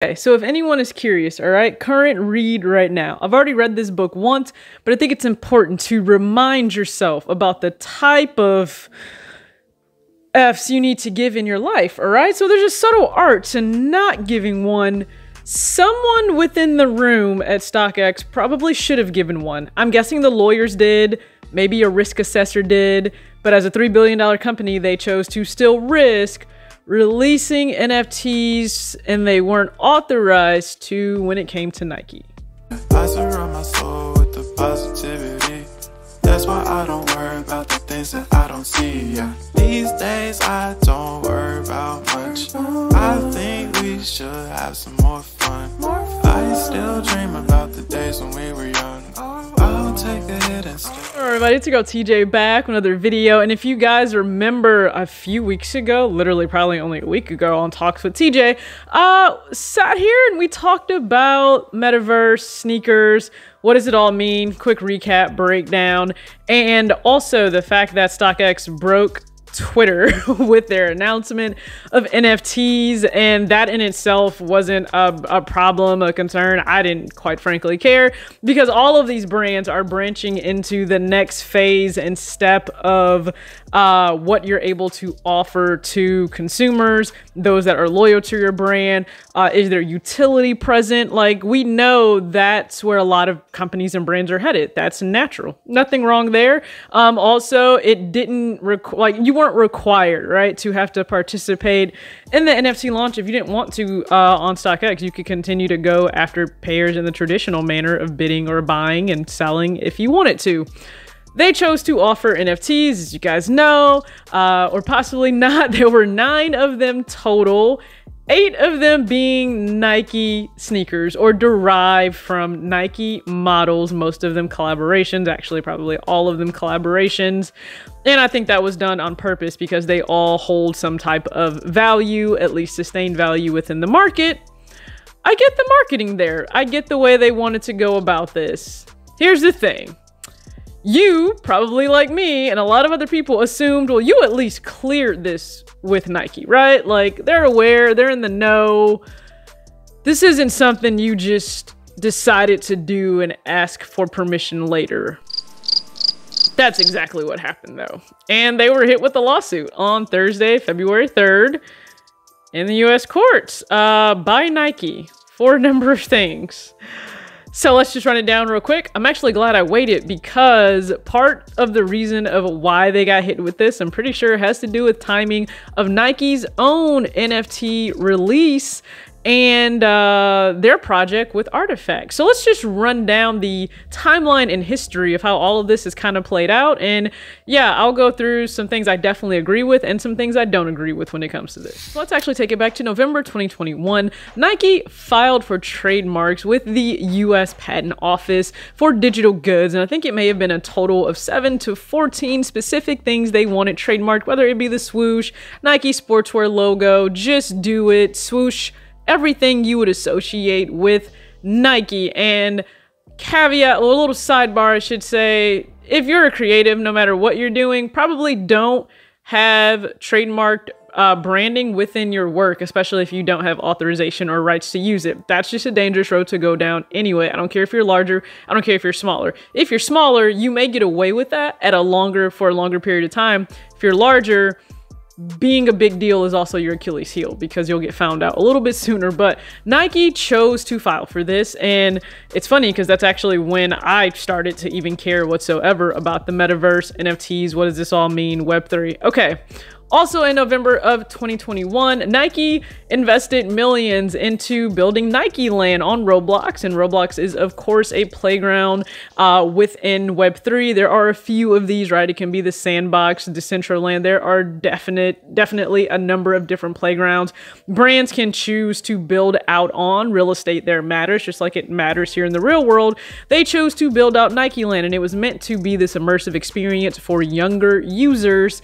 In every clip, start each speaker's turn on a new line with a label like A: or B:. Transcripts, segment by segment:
A: Okay, so if anyone is curious, all right, current read right now. I've already read this book once, but I think it's important to remind yourself about the type of Fs you need to give in your life, all right? So there's a subtle art to not giving one. Someone within the room at StockX probably should have given one. I'm guessing the lawyers did, maybe a risk assessor did, but as a $3 billion company, they chose to still risk releasing NFTs, and they weren't authorized to when it came to Nike.
B: I surround my soul with the positivity. That's why I don't worry about the things that I don't see. Yeah. These days I don't worry about much. I think we should have some more fun. I still dream about the days when we were young. I'll take a hit and stay.
A: Alright everybody, it's your girl TJ back with another video, and if you guys remember a few weeks ago, literally probably only a week ago on Talks with TJ, sat here and we talked about metaverse, sneakers, what does it all mean, quick recap, breakdown, and also the fact that StockX broke Twitter with their announcement of NFTs, and that in itself wasn't a problem, a concern. I didn't quite frankly care, because all of these brands are branching into the next phase and step of what you're able to offer to consumers, those that are loyal to your brand. Is there utility present? Like, we know that's where a lot of companies and brands are headed. That's natural, nothing wrong there. Also, it didn't you weren't required, right, to have to participate in the NFT launch. If you didn't want to on StockX, you could continue to go after payers in the traditional manner of bidding or buying and selling if you wanted to. They chose to offer NFTs, as you guys know, or possibly not. There were 9 of them total, 8 of them being Nike sneakers or derived from Nike models, most of them collaborations, actually probably all of them collaborations. And I think that was done on purpose because they all hold some type of value, at least sustained value within the market. I get the marketing there. I get the way they wanted to go about this. Here's the thing. You, probably like me and a lot of other people, assumed, well, you at least cleared this with Nike, right? Like, they're aware, they're in the know. This isn't something you just decided to do and ask for permission later. That's exactly what happened, though. And they were hit with a lawsuit on Thursday, February 3rd in the US courts by Nike for a number of things. So let's just run it down real quick. I'm actually glad I waited, because part of the reason of why they got hit with this, I'm pretty sure, has to do with timing of Nike's own NFT release and their project with Artifact. So let's just run down the timeline and history of how all of this is kind of played out. And yeah, I'll go through some things I definitely agree with and some things I don't agree with when it comes to this. So let's actually take it back to November 2021. Nike filed for trademarks with the US Patent Office for digital goods. And I think it may have been a total of 7 to 14 specific things they wanted trademarked, whether it be the swoosh, Nike sportswear logo, just do it, swoosh, everything you would associate with Nike. And caveat, or a little sidebar, I should say, if you're a creative, no matter what you're doing, probably don't have trademarked branding within your work, especially if you don't have authorization or rights to use it. That's just a dangerous road to go down anyway. I don't care if you're larger, I don't care if you're smaller. If you're smaller, you may get away with that for a longer period of time. If you're larger, being a big deal is also your Achilles heel, because you'll get found out a little bit sooner. But Nike chose to file for this, and it's funny because that's actually when I started to even care whatsoever about the metaverse, NFTs, what does this all mean, Web3. Okay. Also in November of 2021, Nike invested millions into building Nikeland on Roblox, and Roblox is of course a playground within Web3. There are a few of these, right? It can be the Sandbox, Decentraland. There are definitely a number of different playgrounds. Brands can choose to build out on. Real estate there matters, just like it matters here in the real world. They chose to build out Nikeland, and it was meant to be this immersive experience for younger users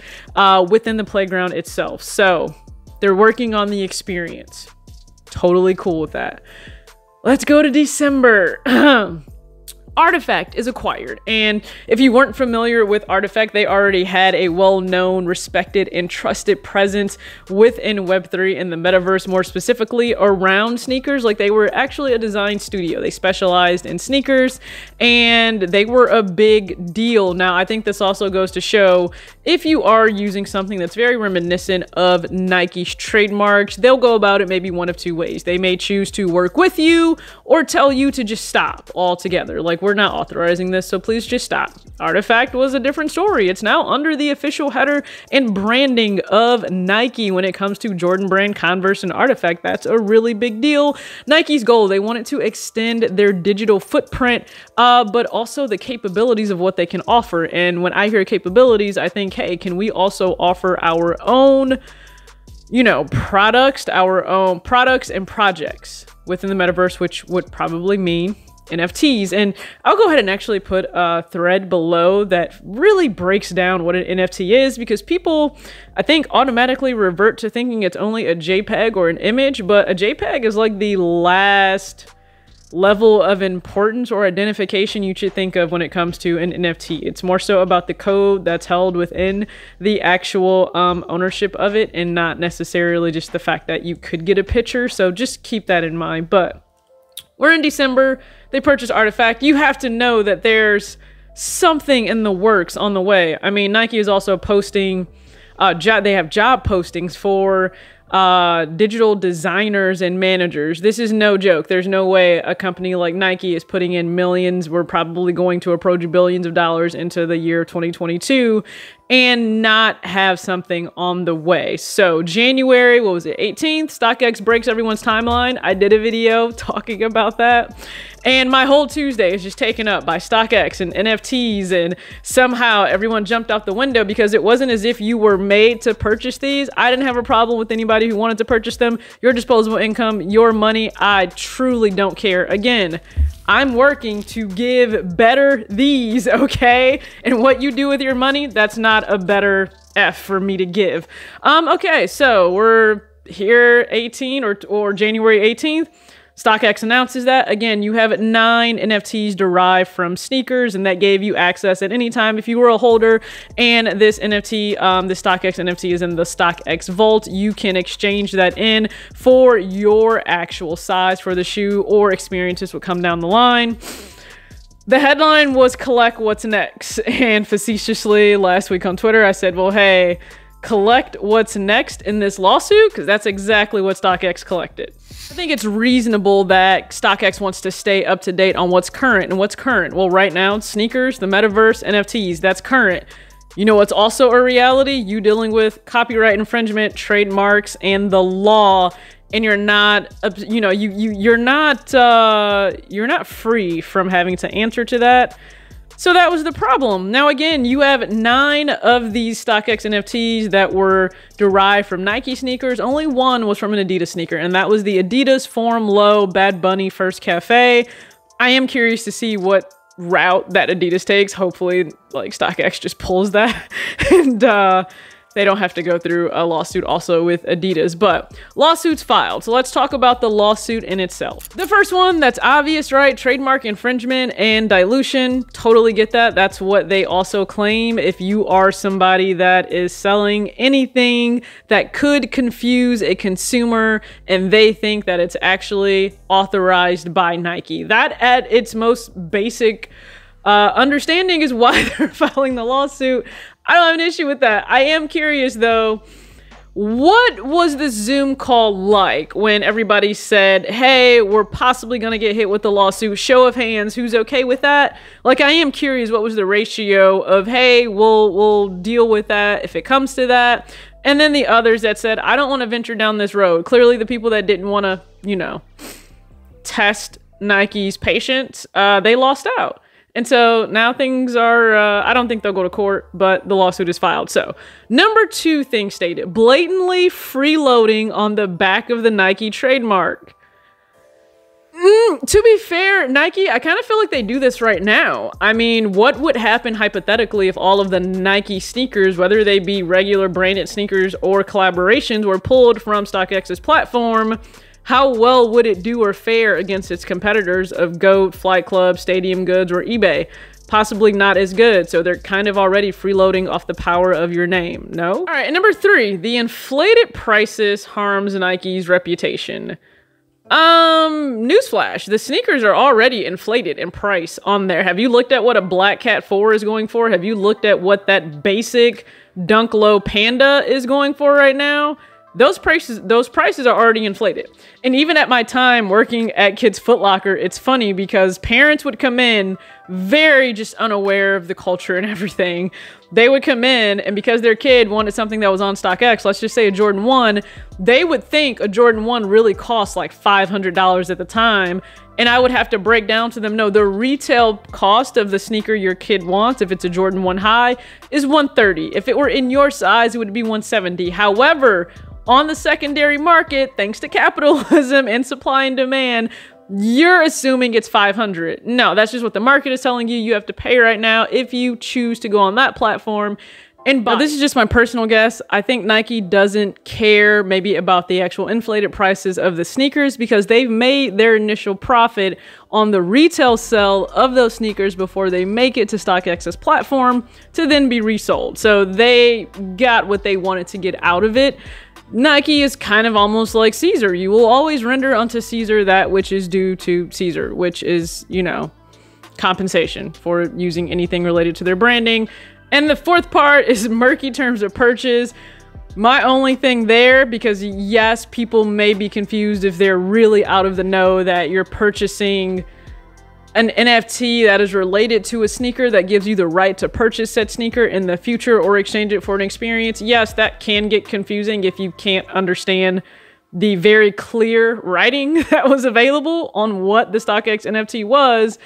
A: within the playground itself. So they're working on the experience. Totally cool with that. Let's go to December. Artifact is acquired. And if you weren't familiar with Artifact, they already had a well-known, respected, and trusted presence within Web3 in the metaverse, more specifically around sneakers. Like, they were actually a design studio. They specialized in sneakers, and they were a big deal. Now, I think this also goes to show, if you are using something that's very reminiscent of Nike's trademarks, they'll go about it maybe one of two ways. They may choose to work with you or tell you to just stop altogether. Like, we're not authorizing this, so please just stop. Artifact was a different story. It's now under the official header and branding of Nike. When it comes to Jordan Brand, Converse, and Artifact, that's a really big deal. Nike's goal, they wanted to extend their digital footprint, but also the capabilities of what they can offer. And when I hear capabilities, I think, hey, can we also offer our own, you know, products, our own products and projects within the metaverse, which would probably mean NFTs. And I'll go ahead and actually put a thread below that really breaks down what an NFT is, because people, I think, automatically revert to thinking it's only a JPEG or an image, but a JPEG is like the last level of importance or identification you should think of when it comes to an NFT. It's more so about the code that's held within the actual ownership of it, and not necessarily just the fact that you could get a picture. So just keep that in mind. But we're in December. They purchased Artifact. You have to know that there's something in the works on the way. I mean, Nike is also posting, they have job postings for digital designers and managers. This is no joke. There's no way a company like Nike is putting in millions. We're probably going to approach billions of dollars into the year 2022 and not have something on the way. So January, what was it, 18th? StockX breaks everyone's timeline. I did a video talking about that. And my whole Tuesday is just taken up by StockX and NFTs, and somehow everyone jumped out the window because it wasn't as if you were made to purchase these. I didn't have a problem with anybody who wanted to purchase them. Your disposable income, your money, I truly don't care. Again, I'm working to give better these, okay? And what you do with your money, that's not a better F for me to give. Okay, so we're here 18 or January 18th. StockX announces that. Again, you have 9 NFTs derived from sneakers, and that gave you access at any time if you were a holder. And this NFT, the StockX NFT is in the StockX Vault. You can exchange that in for your actual size for the shoe, or experiences will come down the line. The headline was collect what's next. And facetiously last week on Twitter, I said, well, hey, collect what's next in this lawsuit, because that's exactly what StockX collected. I think it's reasonable that StockX wants to stay up to date on what's current. And what's current? Well, right now, it's sneakers, the metaverse, NFTs. That's current. You know what's also a reality? You dealing with copyright infringement, trademarks, and the law. And you're not, you know, you're not free from having to answer to that. So that was the problem. Now, again, you have 9 of these StockX NFTs that were derived from Nike sneakers. Only one was from an Adidas sneaker, and that was the Adidas Forum Low Bad Bunny First Cafe. I am curious to see what route that Adidas takes. Hopefully, like, StockX just pulls that and they don't have to go through a lawsuit also with Adidas, but lawsuits filed. So let's talk about the lawsuit in itself. The first one, that's obvious, right? Trademark infringement and dilution. Totally get that. That's what they also claim. If you are somebody that is selling anything that could confuse a consumer and they think that it's actually authorized by Nike, that at its most basic understanding is why they're filing the lawsuit. I don't have an issue with that. I am curious though, what was the Zoom call like when everybody said, hey, we're possibly gonna get hit with the lawsuit? Show of hands, who's okay with that? Like, I am curious, what was the ratio of, hey, we'll deal with that if it comes to that? And then the others that said, I don't want to venture down this road. Clearly the people that didn't want to, you know, test Nike's patience, they lost out. And so now things are, I don't think they'll go to court, but the lawsuit is filed. So number 2 thing stated, blatantly freeloading on the back of the Nike trademark. To be fair, Nike, I kind of feel like they do this right now. I mean, what would happen hypothetically if all of the Nike sneakers, whether they be regular branded sneakers or collaborations, were pulled from StockX's platform? how well would it do or fare against its competitors of GOAT, Flight Club, Stadium Goods, or eBay? Possibly not as good, so they're kind of already freeloading off the power of your name, no? All right, and number 3, the inflated prices harms Nike's reputation. Newsflash, the sneakers are already inflated in price on there. Have you looked at what a Black Cat 4 is going for? Have you looked at what that basic Dunk Low Panda is going for right now? Those prices are already inflated. And even at my time working at Kids Foot Locker, it's funny because parents would come in very just unaware of the culture and everything. They would come in, and because their kid wanted something that was on StockX, let's just say a Jordan 1, they would think a Jordan 1 really cost like $500 at the time. And I would have to break down to them, no, the retail cost of the sneaker your kid wants, if it's a Jordan 1 high, is $130. If it were in your size, it would be $170. However, on the secondary market, thanks to capitalism and supply and demand, you're assuming it's $500. No, that's just what the market is telling you. You have to pay right now if you choose to go on that platform and buy. Now, this is just my personal guess. I think Nike doesn't care maybe about the actual inflated prices of the sneakers because they've made their initial profit on the retail sell of those sneakers before they make it to StockX's platform to then be resold. So they got what they wanted to get out of it. Nike is kind of almost like Caesar. You will always render unto Caesar that which is due to Caesar, which is, you know, compensation for using anything related to their branding. And the fourth part is murky terms of purchase. My only thing there, because yes, people may be confused if they're really out of the know that you're purchasing an NFT that is related to a sneaker that gives you the right to purchase said sneaker in the future or exchange it for an experience. Yes, that can get confusing if you can't understand the very clear writing that was available on what the StockX NFT was.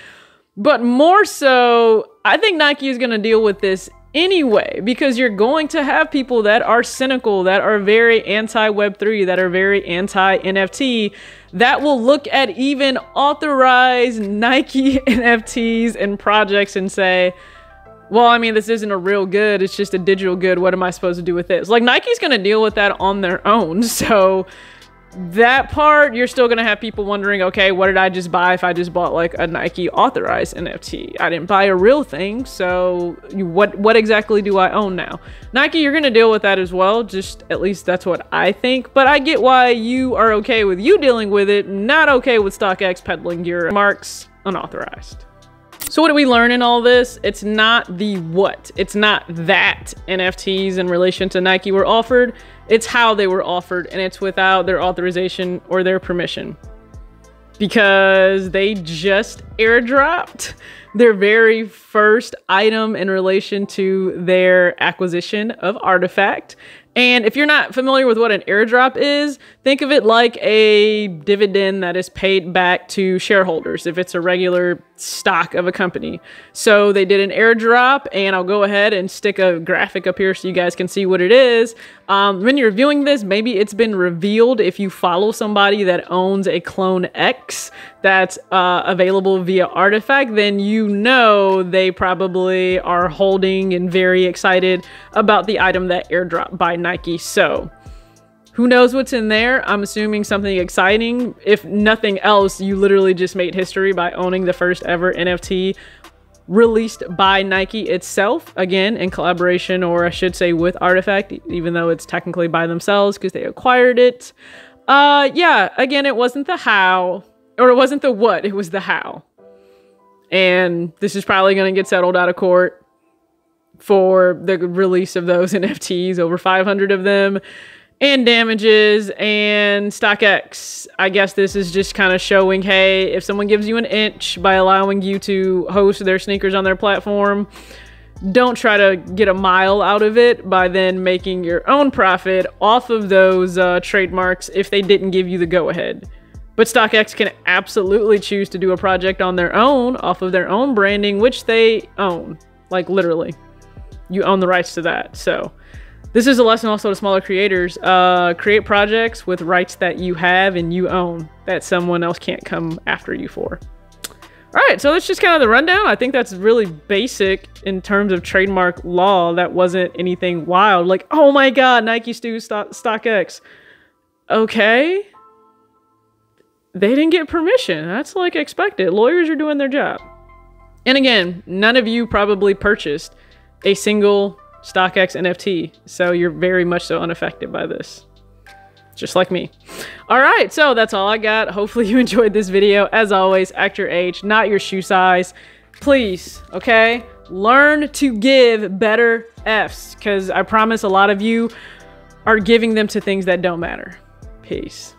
A: But more so, I think Nike is going to deal with this anyway, because you're going to have people that are cynical, that are very anti-Web3, that are very anti-NFT, that will look at even authorized Nike NFTs and projects and say, well, I mean, this isn't a real good, it's just a digital good. What am I supposed to do with this? Like, Nike's going to deal with that on their own. So that part, you're still going to have people wondering, okay, what did I just buy if I just bought like a Nike authorized NFT? I didn't buy a real thing. So what exactly do I own now? Nike, you're going to deal with that as well. Just at least that's what I think. But I get why you are okay with you dealing with it, not okay with StockX peddling your marks unauthorized. So what do we learn in all this? It's not the what. It's not that NFTs in relation to Nike were offered. It's how they were offered, and it's without their authorization or their permission. Because they just airdropped their very first item in relation to their acquisition of Artifact. And if you're not familiar with what an airdrop is, think of it like a dividend that is paid back to shareholders if it's a regular stock of a company. So they did an airdrop, and I'll go ahead and stick a graphic up here so you guys can see what it is. When you're viewing this, maybe it's been revealed if you follow somebody that owns a Clone X that's available via Artifact, then you know they probably are holding and very excited about the item that airdropped by Nike. So who knows what's in there? I'm assuming something exciting. If nothing else, you literally just made history by owning the first ever NFT released by Nike itself, again, in collaboration, or I should say with Artifact, even though it's technically by themselves because they acquired it. Yeah, again, it wasn't the how, or it wasn't the what, it was the how. And this is probably going to get settled out of court for the release of those NFTs, over 500 of them, and damages. And StockX, I guess this is just kind of showing, hey, if someone gives you an inch by allowing you to host their sneakers on their platform, don't try to get a mile out of it by then making your own profit off of those trademarks if they didn't give you the go-ahead. But StockX can absolutely choose to do a project on their own, off of their own branding, which they own. Like, literally. You own the rights to that. So this is a lesson also to smaller creators. Create projects with rights that you have and you own, that someone else can't come after you for. All right, so that's just kind of the rundown. I think that's really basic in terms of trademark law. That wasn't anything wild. Like, oh my God, Nike StockX. Okay. they didn't get permission. That's like expected. Lawyers are doing their job. And again, none of you probably purchased a single StockX NFT, so you're very much so unaffected by this. Just like me. All right, so that's all I got. Hopefully you enjoyed this video. As always, act your age, not your shoe size. Please, okay? Learn to give better Fs, because I promise a lot of you are giving them to things that don't matter. Peace.